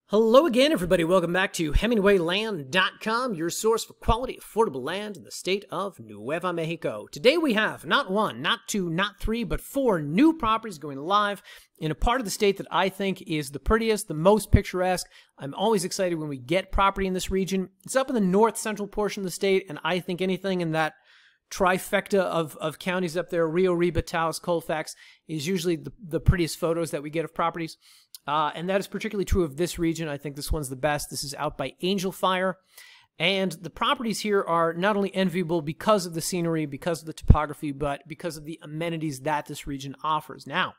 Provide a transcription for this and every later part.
Hello again, everybody. Welcome back to HemingwayLand.com, your source for quality, affordable land in the state of Nuevo Mexico. Today we have not one, not two, not three, but 4 new properties going live in a part of the state that I think is the prettiest, the most picturesque. I'm always excited when we get property in this region. It's up in the north central portion of the state, and I think anything in that trifecta of counties up there, Rio, Reba, Taos, Colfax, is usually the prettiest photos that we get of properties. And that is particularly true of this region. I think this one's the best. This is out by Angel Fire. And the properties here are not only enviable because of the scenery, because of the topography, but because of the amenities that this region offers. Now,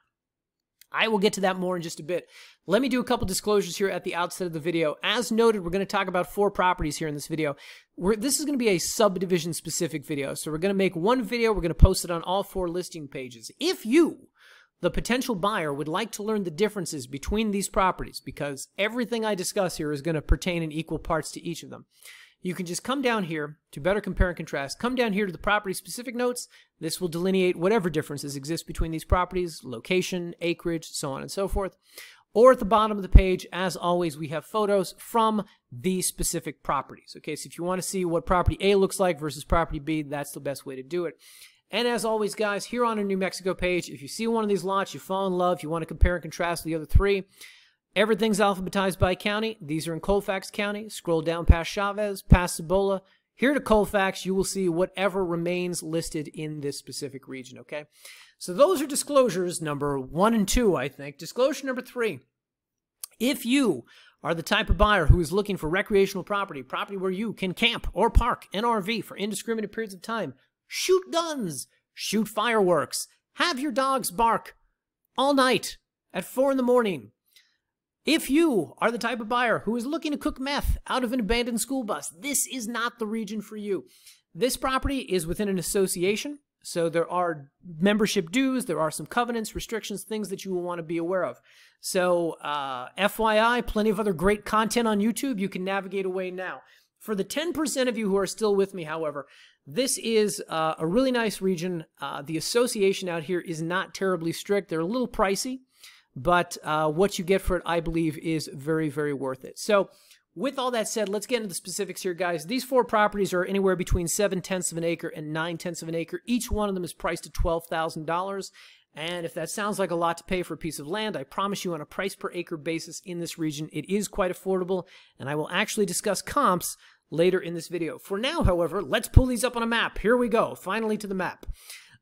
I will get to that more in just a bit. Let me do a couple disclosures here at the outset of the video. As noted, we're going to talk about 4 properties here in this video. This is going to be a subdivision specific video. So we're going to make one video. We're going to post it on all 4 listing pages. If you, the potential buyer, would like to learn the differences between these properties, because everything I discuss here is going to pertain in equal parts to each of them, you can just come down here to better compare and contrast. Come down here to the property specific notes. This will delineate whatever differences exist between these properties, location, acreage, so on and so forth. Or at the bottom of the page, as always, we have photos from the specific properties. Okay, so if you want to see what property A looks like versus property B, that's the best way to do it. And as always, guys, here on our New Mexico page, if you see one of these lots, you fall in love, you want to compare and contrast the other 3, everything's alphabetized by county. These are in Colfax County. Scroll down past Chavez, past Cibola. Here to Colfax, you will see whatever remains listed in this specific region, okay? So those are disclosures number 1 and 2, I think. Disclosure number 3, if you are the type of buyer who is looking for recreational property where you can camp or park an RV for indiscriminate periods of time, shoot guns, shoot fireworks, have your dogs bark all night at 4 in the morning. If you are the type of buyer who is looking to cook meth out of an abandoned school bus, this is not the region for you. This property is within an association, so there are membership dues, there are some covenants, restrictions, things that you will want to be aware of. So FYI, plenty of other great content on YouTube. You can navigate away now. For the 10% of you who are still with me, however, this is a really nice region. The association out here is not terribly strict. They're a little pricey, but what you get for it, I believe, is very, very worth it. So with all that said, let's get into the specifics here, guys. These 4 properties are anywhere between 7/10 of an acre and 9/10 of an acre. Each one of them is priced at $12,000. And if that sounds like a lot to pay for a piece of land, I promise you on a price per acre basis in this region, it is quite affordable. And I will actually discuss comps later in this video. For now, however, let's pull these up on a map. Here we go, finally to the map.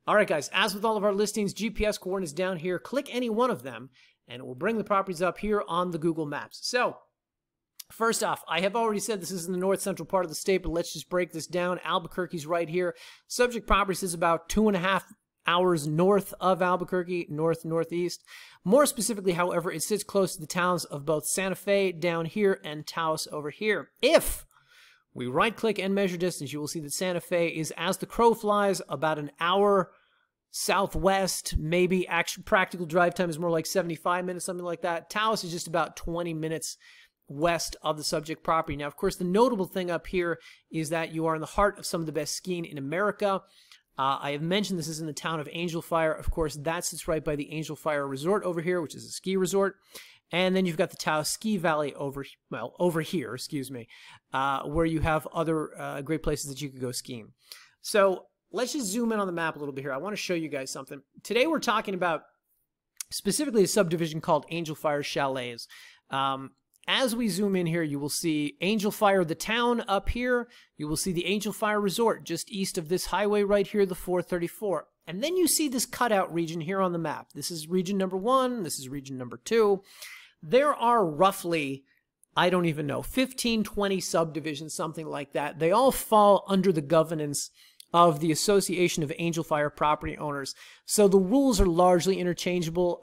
All right, guys, as with all of our listings, GPS coordinates down here. Click any one of them, and it will bring the properties up here on the Google Maps. So, first off, I have already said this is in the north central part of the state, but let's just break this down. Albuquerque's right here. Subject properties is about 2.5 hours north of Albuquerque, northeast. More specifically, however, it sits close to the towns of both Santa Fe down here and Taos over here. If we right-click and measure distance, you will see that Santa Fe is, as the crow flies, about an hour southwest. Maybe actual practical drive time is more like 75 minutes, something like that. Taos is just about 20 minutes west of the subject property. Now, of course, the notable thing up here is that you are in the heart of some of the best skiing in America. I have mentioned this is in the town of Angel Fire. Of course, that sits right by the Angel Fire Resort over here, which is a ski resort. And then you've got the Taos Ski Valley over here, excuse me, where you have other great places that you could go skiing. So let's just zoom in on the map a little bit here. I want to show you guys something. Today we're talking about specifically a subdivision called Angel Fire Chalets. As we zoom in here, you will see Angel Fire, the town up here. You will see the Angel Fire Resort just east of this highway right here, the 434. And then you see this cutout region here on the map. This is region number 1. This is region number 2. There are roughly, I don't even know, 15, 20 subdivisions, something like that. They all fall under the governance of the Association of Angel Fire Property Owners. So the rules are largely interchangeable.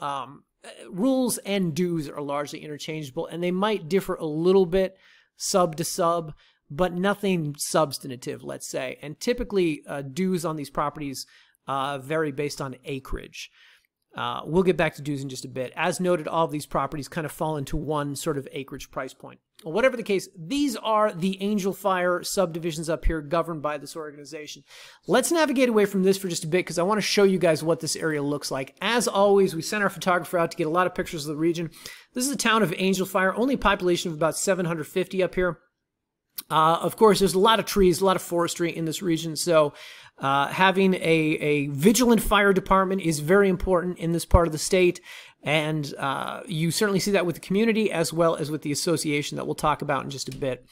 Rules and dues are largely interchangeable, and they might differ a little bit sub to sub, but nothing substantive, let's say. And typically, dues on these properties vary based on acreage. We'll get back to dues in just a bit. As noted, all of these properties kind of fall into one sort of acreage price point. Well, whatever the case, these are the Angel Fire subdivisions up here governed by this organization. Let's navigate away from this for just a bit because I want to show you guys what this area looks like. As always, we sent our photographer out to get a lot of pictures of the region. This is the town of Angel Fire, only a population of about 750 up here. Of course, there's a lot of trees, a lot of forestry in this region, so having a vigilant fire department is very important in this part of the state, and you certainly see that with the community as well as with the association that we'll talk about in just a bit.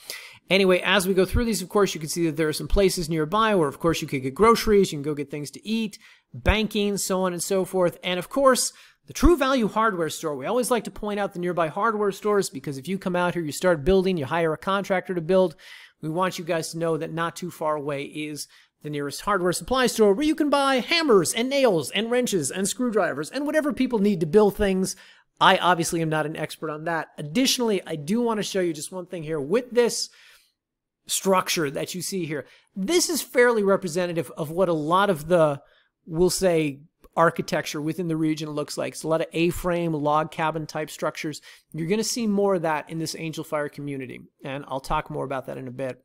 Anyway, as we go through these, of course, you can see that there are some places nearby where, of course, you could get groceries, you can go get things to eat, banking, so on and so forth, and of course, the True Value hardware store. We always like to point out the nearby hardware stores because if you come out here, you start building, you hire a contractor to build, we want you guys to know that not too far away is the nearest hardware supply store where you can buy hammers and nails and wrenches and screwdrivers and whatever people need to build things. I obviously am not an expert on that. Additionally, I do want to show you just one thing here. With this structure that you see here, this is fairly representative of what a lot of the, we'll say, architecture within the region looks like. It's a lot of A-frame, log cabin type structures. You're going to see more of that in this Angel Fire community, and I'll talk more about that in a bit.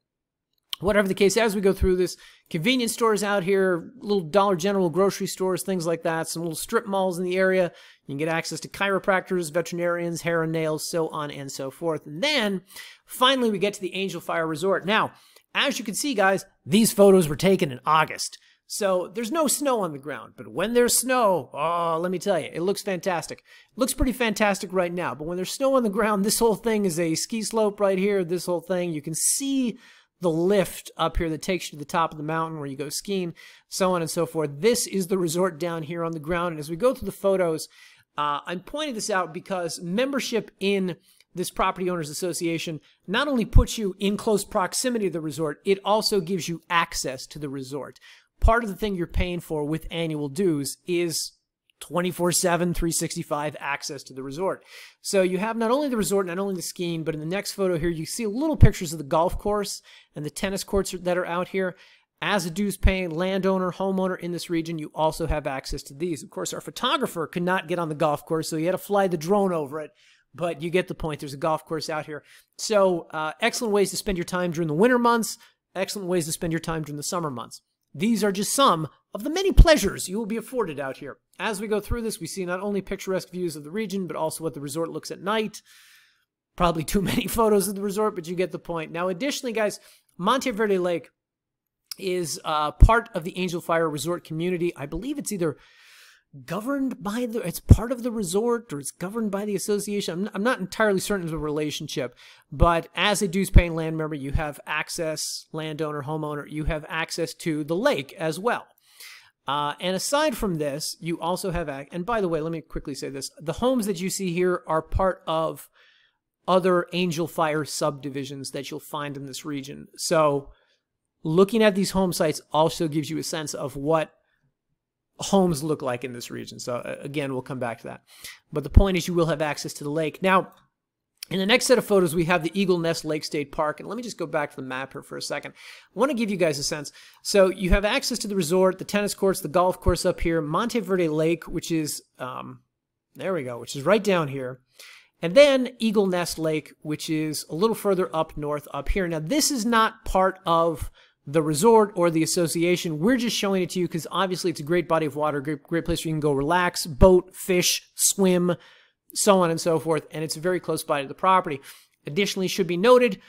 Whatever the case, as we go through this, convenience stores out here, little Dollar General grocery stores, things like that, some little strip malls in the area. You can get access to chiropractors, veterinarians, hair and nails, so on and so forth. And then, finally, we get to the Angel Fire Resort. Now, as you can see, guys, these photos were taken in August. So there's no snow on the ground, but when there's snow, oh, let me tell you, it looks fantastic. It looks pretty fantastic right now, but when there's snow on the ground, this whole thing is a ski slope right here. This whole thing, you can see the lift up here that takes you to the top of the mountain where you go skiing, so on and so forth. This is the resort down here on the ground, and as we go through the photos, I'm pointing this out because membership in this property owners association not only puts you in close proximity to the resort, it also gives you access to the resort. Part of the thing you're paying for with annual dues is 24/7, 365 access to the resort. So you have not only the resort, not only the skiing, but in the next photo here, you see little pictures of the golf course and the tennis courts that are out here. As a dues-paying landowner, homeowner in this region, you also have access to these. Of course, our photographer could not get on the golf course, so he had to fly the drone over it. But you get the point. There's a golf course out here. So excellent ways to spend your time during the winter months. Excellent ways to spend your time during the summer months. These are just some of the many pleasures you will be afforded out here. As we go through this, we see not only picturesque views of the region, but also what the resort looks at night. Probably too many photos of the resort, but you get the point. Now, additionally, guys, Monteverde Lake is part of the Angel Fire Resort community. I believe it's either governed by it's part of the resort or it's governed by the association. I'm not entirely certain of the relationship, but as a dues-paying land member, you have access, landowner, homeowner, you have access to the lake as well. And aside from this, you also have, and by the way, let me quickly say this, the homes that you see here are part of other Angel Fire subdivisions that you'll find in this region. So looking at these home sites also gives you a sense of what homes look like in this region. So again, we'll come back to that. But the point is you will have access to the lake. Now, in the next set of photos, we have the Eagle Nest Lake State Park. And let me just go back to the map here for a second. I want to give you guys a sense. So you have access to the resort, the tennis courts, the golf course up here, Monteverde Lake, which is, there we go, which is right down here. And then Eagle Nest Lake, which is a little further up north up here. Now, this is not part of the resort or the association. We're just showing it to you because obviously it's a great body of water, great place where you can go relax, boat, fish, swim, so on and so forth, and it's very close by to the property. Additionally, should be noted,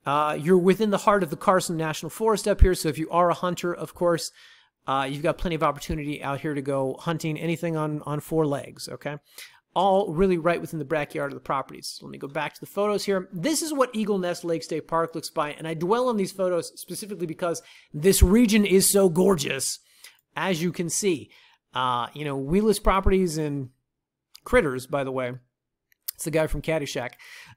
you're within the heart of the Carson National Forest up here, so if you are a hunter, of course, you've got plenty of opportunity out here to go hunting anything on four legs, okay? All really right within the backyard of the properties. So let me go back to the photos here. This is what Eagle Nest Lake State Park looks like, and I dwell on these photos specifically because this region is so gorgeous, as you can see. You know, we list properties in Critters, by the way. It's the guy from Caddyshack.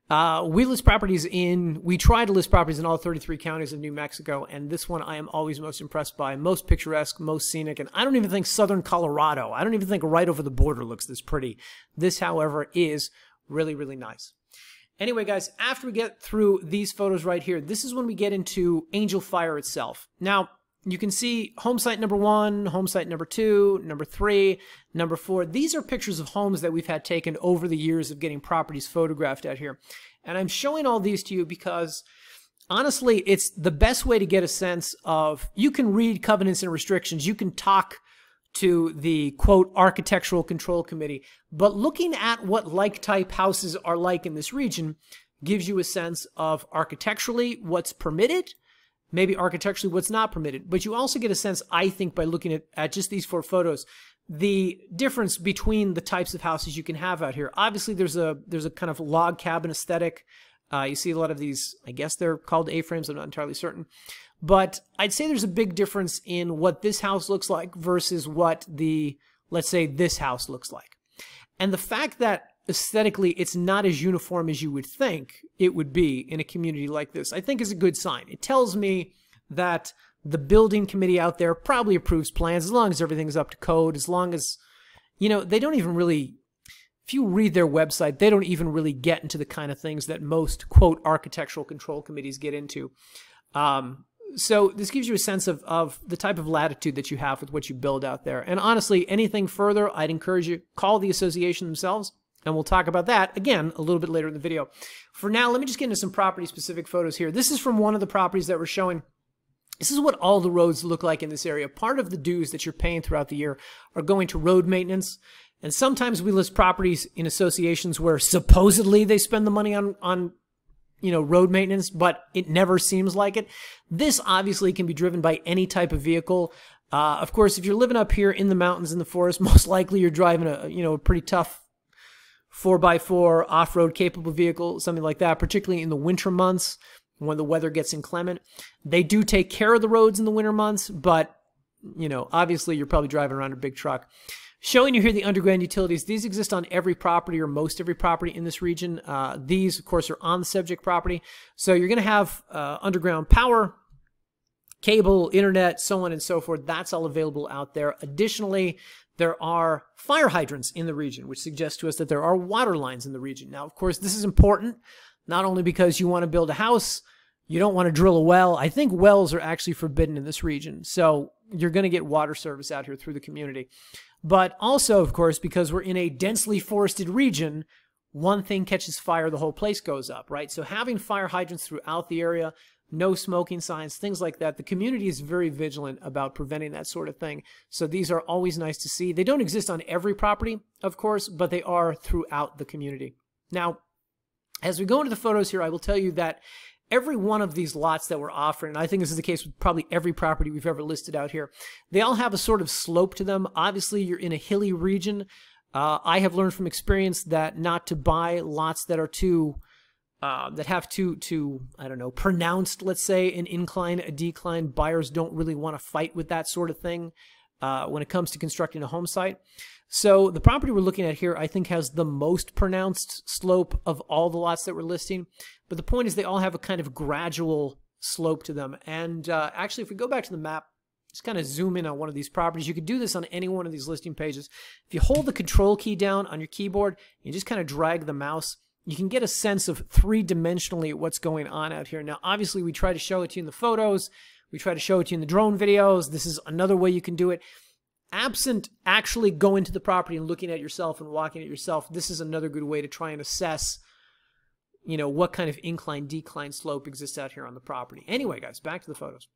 We try to list properties in all 33 counties of New Mexico, and this one I am always most impressed by. Most picturesque, most scenic, and I don't even think southern Colorado, I don't even think right over the border looks this pretty. This, however, is really, really nice. Anyway, guys, after we get through these photos right here, this is when we get into Angel Fire itself. Now, you can see home site number 1, home site number 2, number 3, number 4. These are pictures of homes that we've had taken over the years of getting properties photographed out here. And I'm showing all these to you because, honestly, it's the best way to get a sense of, you can read covenants and restrictions, you can talk to the, quote, Architectural Control Committee, but looking at what like-type houses are like in this region gives you a sense of architecturally what's permitted, maybe architecturally what's not permitted. But you also get a sense, I think, by looking at just these 4 photos, the difference between the types of houses you can have out here. Obviously, there's a kind of log cabin aesthetic. You see a lot of these, I guess they're called A-frames, I'm not entirely certain. But I'd say there's a big difference in what this house looks like versus what the, let's say, this house looks like. And the fact that aesthetically it's not as uniform as you would think it would be in a community like this, I think is a good sign. It tells me that the building committee out there probably approves plans as long as everything's up to code, as long as, you know, they don't even really, if you read their website, they don't even really get into the kind of things that most, quote, architectural control committees get into. So this gives you a sense of the type of latitude that you have with what you build out there. And honestly, anything further, I'd encourage you, call the association themselves, and we'll talk about that, again, a little bit later in the video. For now, let me just get into some property-specific photos here. This is from one of the properties that we're showing. This is what all the roads look like in this area. Part of the dues that you're paying throughout the year are going to road maintenance. And sometimes we list properties in associations where supposedly they spend the money on road maintenance, but it never seems like it. This obviously can be driven by any type of vehicle. Of course, if you're living up here in the mountains in the forest, most likely you're driving a pretty tough 4x4 off-road capable vehicle, something like that, particularly in the winter months when the weather gets inclement. They do take care of the roads in the winter months, but, obviously you're probably driving around a big truck. Showing you here the underground utilities. These exist on every property or most every property in this region. These, of course, are on the subject property. So you're going to have underground power, cable, internet, so on and so forth. That's all available out there. Additionally, there are fire hydrants in the region, which suggests to us that there are water lines in the region. Now, of course, this is important, not only because you want to build a house, you don't want to drill a well. I think wells are actually forbidden in this region. So you're going to get water service out here through the community. But also, of course, because we're in a densely forested region, one thing catches fire, the whole place goes up, right? So having fire hydrants throughout the area, no smoking signs, things like that. The community is very vigilant about preventing that sort of thing. So these are always nice to see. They don't exist on every property, of course, but they are throughout the community. Now, as we go into the photos here, I will tell you that every one of these lots that we're offering, and I think this is the case with probably every property we've ever listed out here, they all have a sort of slope to them. Obviously, you're in a hilly region. I have learned from experience that not to buy lots that are too that have too, I don't know, pronounced, let's say, an incline, a decline. Buyers don't really want to fight with that sort of thing when it comes to constructing a home site. So the property we're looking at here, I think, has the most pronounced slope of all the lots that we're listing. But the point is they all have a kind of gradual slope to them. And actually, if we go back to the map, just kind of zoom in on one of these properties. You could do this on any one of these listing pages. If you hold the control key down on your keyboard, and just kind of drag the mouse, you can get a sense of three-dimensionally what's going on out here. Now, obviously, we try to show it to you in the photos. We try to show it to you in the drone videos. This is another way you can do it. Absent actually going to the property and looking at yourself and walking at yourself, this is another good way to try and assess, what kind of incline, decline slope exists out here on the property. Anyway, guys, back to the photos.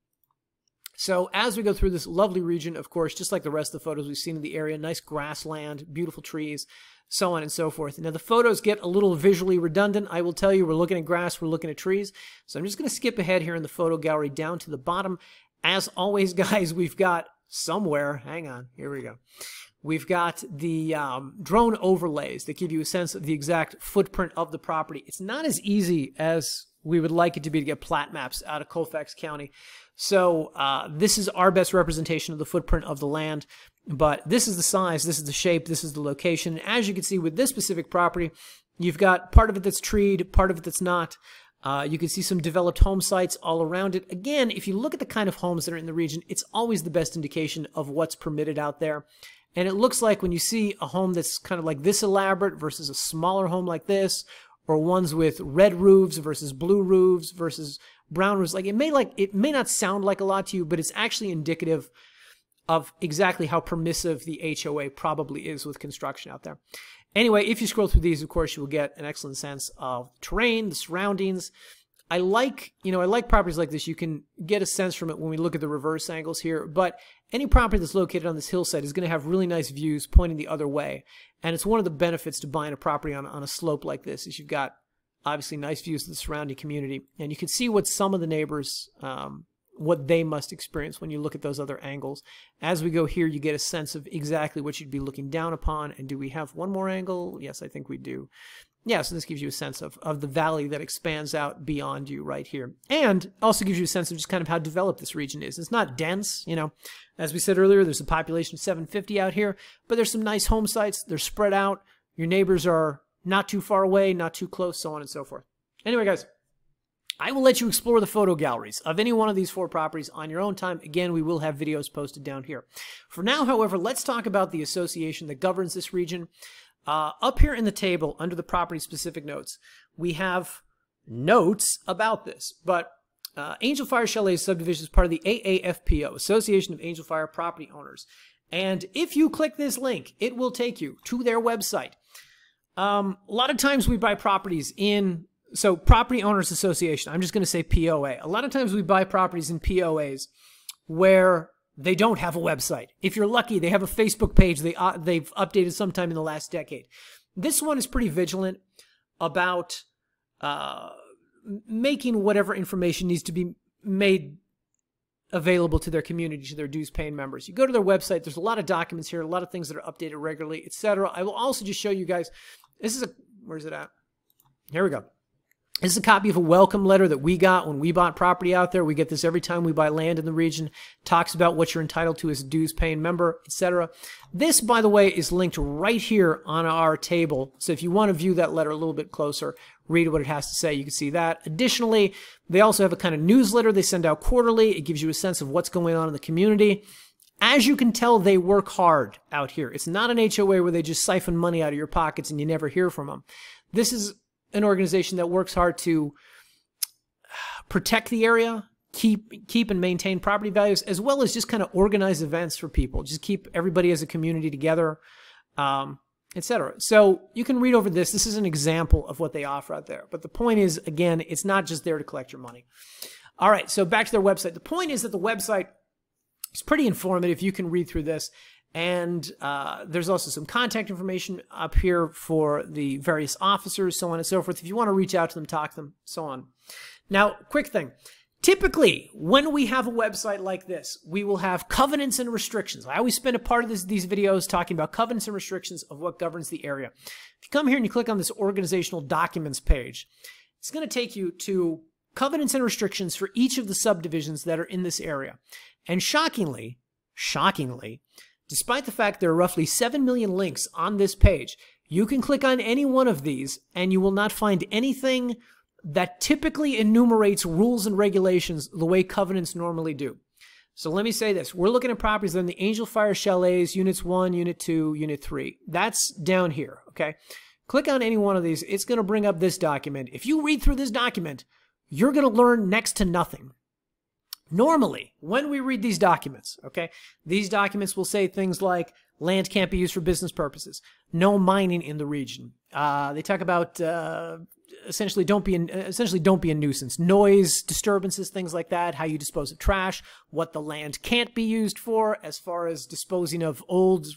So as we go through this lovely region, of course, just like the rest of the photos we've seen in the area, nice grassland, beautiful trees, so on and so forth. Now, the photos get a little visually redundant. I will tell you, we're looking at grass, we're looking at trees. So I'm just going to skip ahead here in the photo gallery down to the bottom. As always, guys, we've got somewhere, hang on, here we go. We've got the drone overlays that give you a sense of the exact footprint of the property. It's not as easy as we would like it to be to get plat maps out of Colfax County. So this is our best representation of the footprint of the land. But this is the size, this is the shape, this is the location. And as you can see with this specific property, you've got part of it that's treed, part of it that's not. You can see some developed home sites all around it. Again, if you look at the kind of homes that are in the region, it's always the best indication of what's permitted out there. And it looks like when you see a home that's kind of like this elaborate versus a smaller home like this, or ones with red roofs versus blue roofs versus brown roofs. It may not sound like a lot to you, but it's actually indicative of exactly how permissive the HOA probably is with construction out there. Anyway, if you scroll through these, of course, you will get an excellent sense of terrain, the surroundings. I like properties like this. You can get a sense from it when we look at the reverse angles here, but any property that's located on this hillside is going to have really nice views pointing the other way. And it's one of the benefits to buying a property on a slope like this is you've got obviously nice views of the surrounding community, and you can see what some of the neighbors, what they must experience when you look at those other angles. As we go here, you get a sense of exactly what you'd be looking down upon. And do we have one more angle? Yes, I think we do. Yeah, so this gives you a sense of the valley that expands out beyond you right here. And also gives you a sense of just kind of how developed this region is. It's not dense, you know. As we said earlier, there's a population of 750 out here, but there's some nice home sites. They're spread out. Your neighbors are not too far away, not too close, so on and so forth. Anyway, guys, I will let you explore the photo galleries of any one of these 4 properties on your own time. Again, we will have videos posted down here. For now, however, let's talk about the association that governs this region. Up here in the table, under the property-specific notes, we have notes about this. But Angel Fire Chalet subdivision is part of the AAFPO, Association of Angel Fire Property Owners. And if you click this link, it will take you to their website. A lot of times we buy properties in... So Property Owners Association, I'm just going to say POA. A lot of times we buy properties in POAs where they don't have a website. If you're lucky, they have a Facebook page they've updated sometime in the last decade. This one is pretty vigilant about making whatever information needs to be made available to their community, to their dues-paying members. You go to their website, there's a lot of documents here, a lot of things that are updated regularly, etc. I will also just show you guys, this is a, where's it at? Here we go. This is a copy of a welcome letter that we got when we bought property out there. We get this every time we buy land in the region. Talks about what you're entitled to as a dues-paying member, etc. This, by the way, is linked right here on our table. So if you want to view that letter a little bit closer, read what it has to say, you can see that. Additionally, they also have a kind of newsletter they send out quarterly. It gives you a sense of what's going on in the community. As you can tell, they work hard out here. It's not an HOA where they just siphon money out of your pockets and you never hear from them. This is an organization that works hard to protect the area, keep and maintain property values, as well as just kind of organize events for people. Just keep everybody as a community together, etc. So you can read over this. This is an example of what they offer out there. But the point is, again, it's not just there to collect your money. All right, so back to their website. The point is that the website is pretty informative. You can read through this. And there's also some contact information up here for the various officers, so on and so forth. If you want to reach out to them, talk to them, so on. Now, quick thing. Typically, when we have a website like this, we will have covenants and restrictions. I always spend a part of these videos talking about covenants and restrictions of what governs the area. If you come here and you click on this organizational documents page, it's going to take you to covenants and restrictions for each of the subdivisions that are in this area. And shockingly, despite the fact there are roughly 7 million links on this page, you can click on any one of these and you will not find anything that typically enumerates rules and regulations the way covenants normally do. So let me say this. We're looking at properties that are in the Angel Fire Chalets, Units 1, Unit 2, Unit 3. That's down here, okay? Click on any one of these. It's going to bring up this document. If you read through this document, you're going to learn next to nothing. Normally, when we read these documents, okay, these documents will say things like land can't be used for business purposes, no mining in the region. They talk about essentially don't be a nuisance, noise, disturbances, things like that, how you dispose of trash, what the land can't be used for as far as disposing of old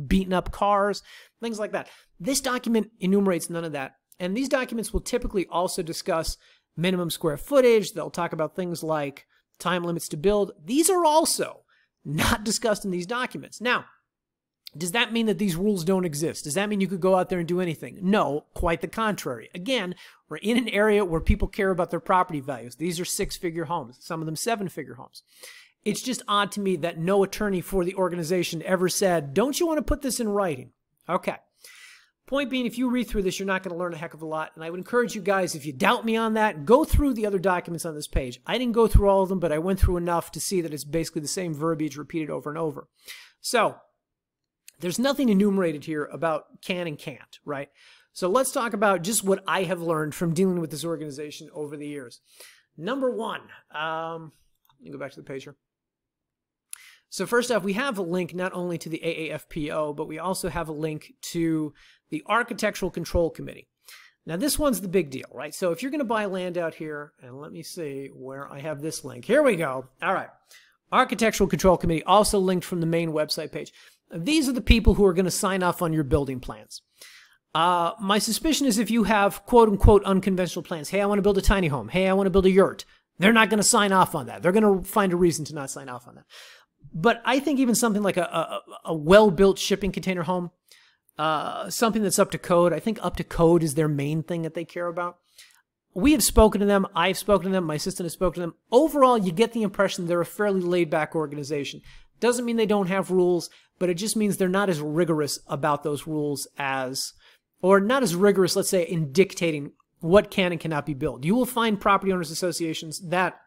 beaten up cars, things like that. This document enumerates none of that. And these documents will typically also discuss minimum square footage. They'll talk about things like time limits to build. These are also not discussed in these documents. Now, does that mean that these rules don't exist? Does that mean you could go out there and do anything? No, quite the contrary. Again, we're in an area where people care about their property values. These are 6-figure homes, some of them 7-figure homes. It's just odd to me that no attorney for the organization ever said, don't you want to put this in writing? Okay. Point being, if you read through this, you're not going to learn a heck of a lot. And I would encourage you guys, if you doubt me on that, go through the other documents on this page. I didn't go through all of them, but I went through enough to see that it's basically the same verbiage repeated over and over. So, there's nothing enumerated here about can and can't, right? So let's talk about just what I have learned from dealing with this organization over the years. Number one, let me go back to the page here. So first off, we have a link not only to the AAFPO, but we also have a link to the Architectural Control Committee. Now this one's the big deal, right? So if you're going to buy land out here, and let me see where I have this link. Here we go. All right. Architectural Control Committee, also linked from the main website page. These are the people who are going to sign off on your building plans. My suspicion is if you have quote-unquote unconventional plans, hey, I want to build a tiny home, hey, I want to build a yurt, they're not going to sign off on that. They're going to find a reason to not sign off on that. But I think even something like a well-built shipping container home, something that's up to code, I think up to code is their main thing that they care about. We have spoken to them, I've spoken to them, my assistant has spoken to them. Overall, you get the impression they're a fairly laid-back organization. Doesn't mean they don't have rules, but it just means they're not as rigorous about those rules as... or not as rigorous, let's say, in dictating what can and cannot be built. You will find property owners associations that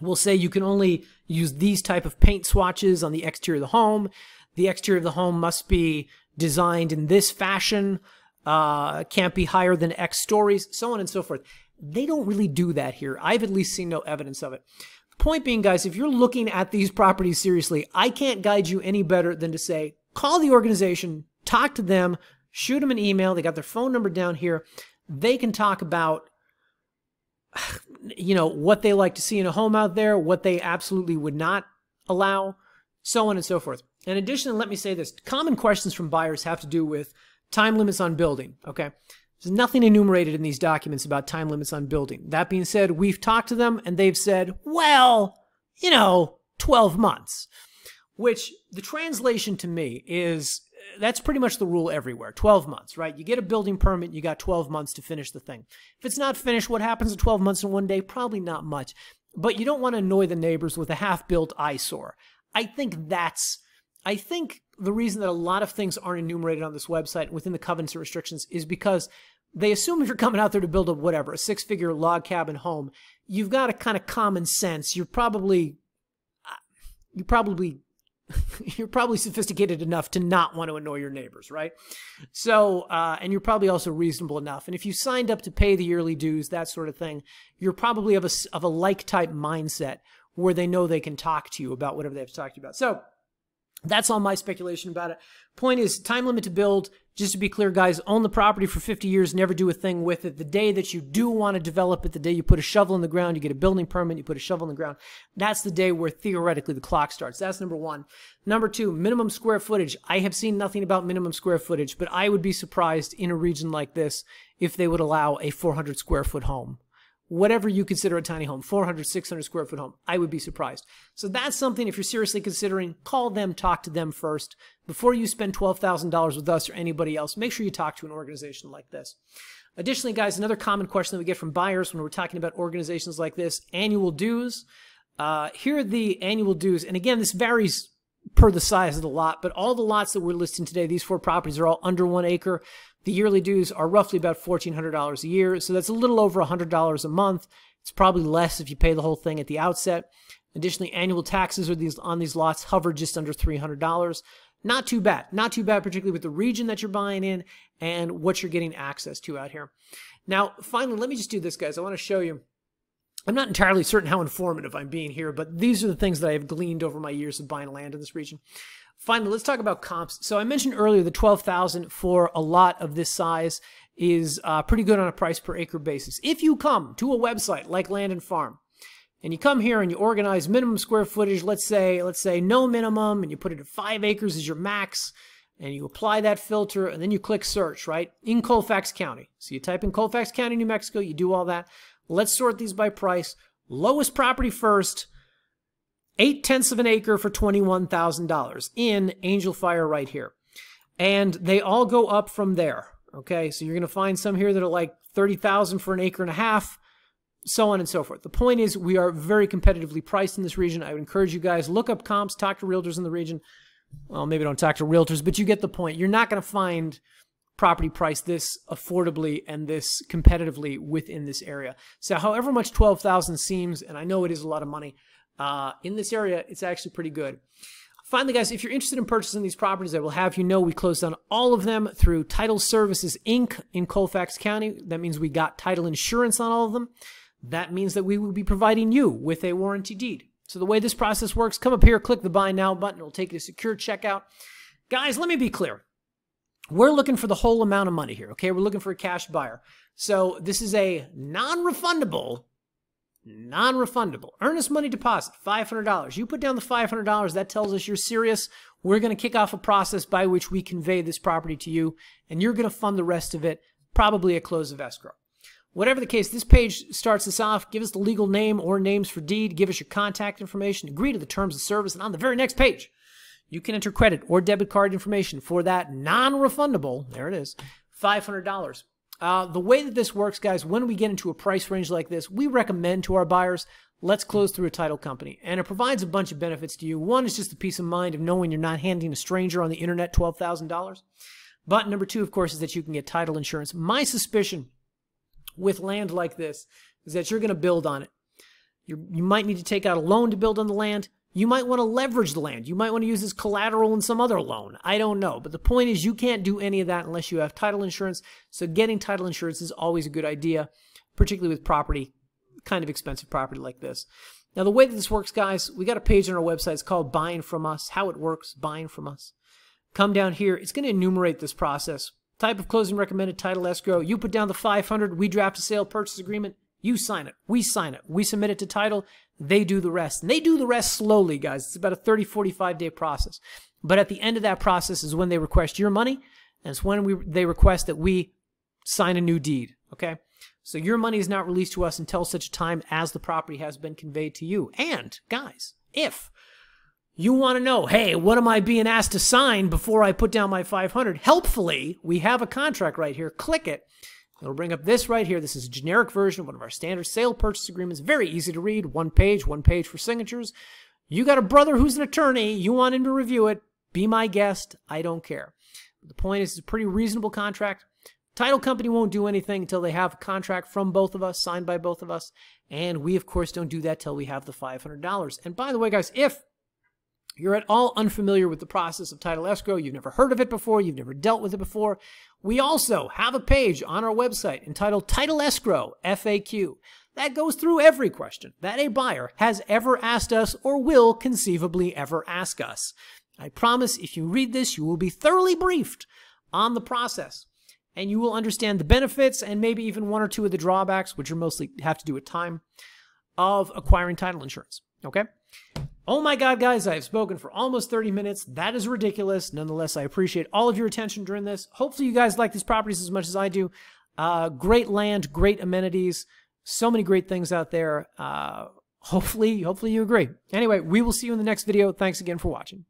will say you can only use these type of paint swatches on the exterior of the home. The exterior of the home must be designed in this fashion, can't be higher than X stories, so on and so forth. They don't really do that here. I've at least seen no evidence of it. Point being, guys, if you're looking at these properties seriously, I can't guide you any better than to say, call the organization, talk to them, shoot them an email. They got their phone number down here. They can talk about, you know, what they like to see in a home out there, what they absolutely would not allow, so on and so forth. In addition, let me say this. Common questions from buyers have to do with time limits on building, okay? There's nothing enumerated in these documents about time limits on building. That being said, we've talked to them and they've said, well, you know, 12 months, which the translation to me is... that's pretty much the rule everywhere. 12 months, right? You get a building permit, you got 12 months to finish the thing. If it's not finished, what happens in 12 months in one day? Probably not much. But you don't want to annoy the neighbors with a half-built eyesore. I think the reason that a lot of things aren't enumerated on this website within the covenants and restrictions is because they assume if you're coming out there to build a six-figure log cabin home, you've got a kind of common sense. You're probably sophisticated enough to not want to annoy your neighbors, right? So, and you're probably also reasonable enough. And if you signed up to pay the yearly dues, that sort of thing, you're probably of a like-type mindset where they know they can talk to you about whatever they have to talk to you about. So, that's all my speculation about it. Point is, time limit to build, just to be clear, guys, own the property for 50 years, never do a thing with it. The day that you do want to develop it, the day you put a shovel in the ground, you get a building permit, you put a shovel in the ground, that's the day where theoretically the clock starts. That's number one. Number two, minimum square footage. I have seen nothing about minimum square footage, but I would be surprised in a region like this if they would allow a 400 square foot home. Whatever you consider a tiny home, 400, 600 square foot home, I would be surprised. So that's something, if you're seriously considering, call them, talk to them first. Before you spend $12,000 with us or anybody else, make sure you talk to an organization like this. Additionally, guys, another common question that we get from buyers when we're talking about organizations like this, annual dues. Here are the annual dues. And again, this varies per the size of the lot, but all the lots that we're listing today, these 4 properties are all under 1 acre. The yearly dues are roughly about $1,400 a year, so that's a little over $100 a month. It's probably less if you pay the whole thing at the outset. Additionally, annual taxes on these lots hover just under $300. Not too bad. Not too bad, particularly with the region that you're buying in and what you're getting access to out here. Now, finally, let me just do this, guys. I want to show you. I'm not entirely certain how informative I'm being here, but these are the things that I have gleaned over my years of buying land in this region. Finally, let's talk about comps. So I mentioned earlier the $12,000 for a lot of this size is pretty good on a price per acre basis. If you come to a website like Land and Farm, and you come here and you organize minimum square footage, let's say no minimum, and you put it at 5 acres as your max, and you apply that filter, and then you click search, right, in Colfax County. So you type in Colfax County, New Mexico, you do all that. Let's sort these by price. Lowest property first. 0.8 of an acre for $21,000 in Angel Fire right here. And they all go up from there. Okay, so you're going to find some here that are like $30,000 for an acre and a half, so on and so forth. The point is we are very competitively priced in this region. I would encourage you guys, look up comps, talk to realtors in the region. Well, maybe don't talk to realtors, but you get the point. You're not going to find property priced this affordably and this competitively within this area. So however much $12,000 seems, and I know it is a lot of money, in this area, it's actually pretty good. Finally, guys, if you're interested in purchasing these properties, I will have you know we closed on all of them through Title Services, Inc. in Colfax County. That means we got title insurance on all of them. That means that we will be providing you with a warranty deed. So the way this process works, come up here, click the Buy Now button. It'll take you to secure checkout. Guys, let me be clear. We're looking for the whole amount of money here, okay? We're looking for a cash buyer. So this is a non-refundable earnest money deposit, $500. You put down the $500, that tells us you're serious. We're going to kick off a process by which we convey this property to you, and you're going to fund the rest of it, probably at close of escrow. Whatever the case, this page starts us off. Give us the legal name or names for deed. Give us your contact information. Agree to the terms of service. And on the very next page, you can enter credit or debit card information for that non-refundable, there it is, $500. The way that this works, guys, when we get into a price range like this, we recommend to our buyers, let's close through a title company. And it provides a bunch of benefits to you. One is just the peace of mind of knowing you're not handing a stranger on the internet $12,000. But number two, of course, is that you can get title insurance. My suspicion with land like this is that you're going to build on it. You might need to take out a loan to build on the land. You might want to leverage the land. You might want to use this collateral in some other loan. I don't know. But the point is you can't do any of that unless you have title insurance. So getting title insurance is always a good idea, particularly with property, kind of expensive property like this. Now, the way that this works, guys, we got a page on our website. It's called Buying From Us. How it works, Buying From Us. Come down here. It's going to enumerate this process. Type of closing recommended, title escrow. You put down the $500. We draft a sale purchase agreement. You sign it. We sign it. We submit it to title. They do the rest. And they do the rest slowly, guys. It's about a 30, 45-day process. But at the end of that process is when they request your money, and it's when they request that we sign a new deed, okay? So your money is not released to us until such a time as the property has been conveyed to you. And, guys, if you want to know, hey, what am I being asked to sign before I put down my $500? Helpfully, we have a contract right here. Click it. It'll bring up this right here. This is a generic version of one of our standard sale purchase agreements. Very easy to read. One page for signatures. You got a brother who's an attorney. You want him to review it. Be my guest. I don't care. The point is, it's a pretty reasonable contract. Title company won't do anything until they have a contract from both of us, signed by both of us. And we, of course, don't do that till we have the $500. And by the way, guys, if you're at all unfamiliar with the process of title escrow, you've never heard of it before, you've never dealt with it before, we also have a page on our website entitled Title Escrow FAQ that goes through every question that a buyer has ever asked us or will conceivably ever ask us. I promise if you read this, you will be thoroughly briefed on the process, and you will understand the benefits and maybe even one or two of the drawbacks, which are mostly have to do with time, of acquiring title insurance, okay? Oh my God, guys, I have spoken for almost 30 minutes. That is ridiculous. Nonetheless, I appreciate all of your attention during this. Hopefully you guys like these properties as much as I do. Great land, great amenities, so many great things out there. Hopefully you agree. Anyway, we will see you in the next video. Thanks again for watching.